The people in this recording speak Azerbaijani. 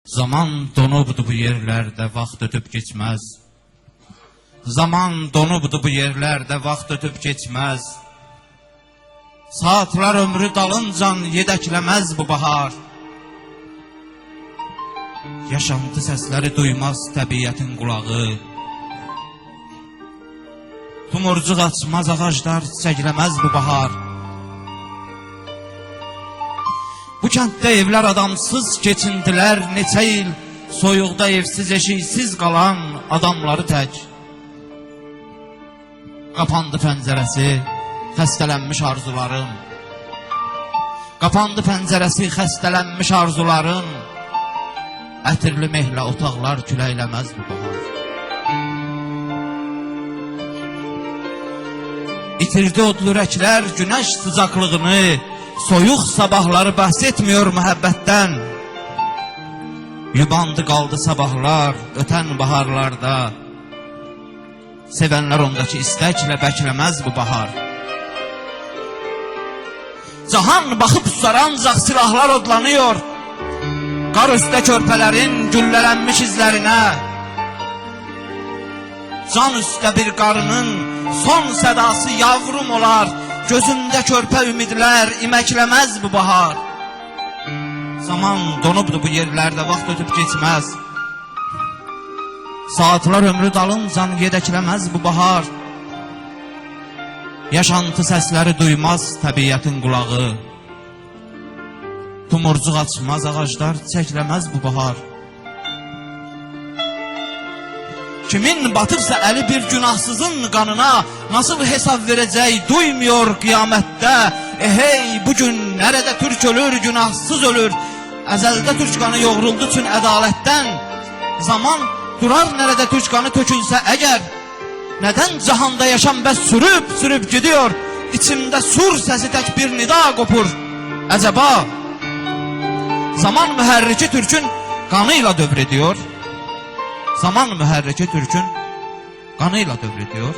Zaman donubdu bu yerlərdə, vaxt ötüb keçməz. Zaman donubdu bu yerlərdə, vaxt ötüb keçməz. Saatlar ömrü dalıncan yedəkləməz bu bahar. Yaşantı səsləri duymaz təbiətin qulağı. Tumurcuq açmaz ağaclar, çiçəkləməz bu bahar. Bu kənddə evlər adamsız keçindilər neçə il, soyuqda evsiz eşiksiz qalan adamları tək. Qapandı pəncərəsi, xəstələnmiş arzularım. Qapandı pəncərəsi, xəstələnmiş arzularım. Ətirli mehlə otaqlar küləkləməz bu bahar. İtirdi odlu rəklər günəş sıcaqlığını, soyuq sabahları bəhs etmiyor məhəbbətdən. Yubandı qaldı sabahlar ötən baharlarda. Sevənlər ondakı istəklə bəkləməz bu bahar. Cahan baxıb susar ancaq silahlar odlanıyor. Qar üstə körpələrin güllələnmiş izlərinə. Can üstə bir qarının son sədası yavrum olar. Gözümdə körpə ümidlər iməkləməz bu bahar. Zaman donubdu bu yerlərdə, vaxt ötüb keçməz. Saatlar ömrü dalıncan yedəkləməz bu bahar. Yaşantı səsləri duymaz təbiətin qulağı. Tumurcuq açmaz ağaclar, çiçəkləməz bu bahar. Kimin batıbsa əli bir günahsızın qanına, nasıl hesab verəcək duymuyor qiyamətdə. Hey, bugün nerede Türk ölür, günahsız ölür. Əzəldə Türk qanı yoğruldu üçün ədalətdən. Zaman durar nerede Türk qanı tökülsə əgər. Neden cahanda yaşam bəs sürüb gidiyor. İçimdə sur səsi tək bir nida qopur. Əcəba zaman mühərriki Türk'ün qanıyla dövr ediyor. Zaman mühərriki Türk'ün qanıyla dövr ediyor.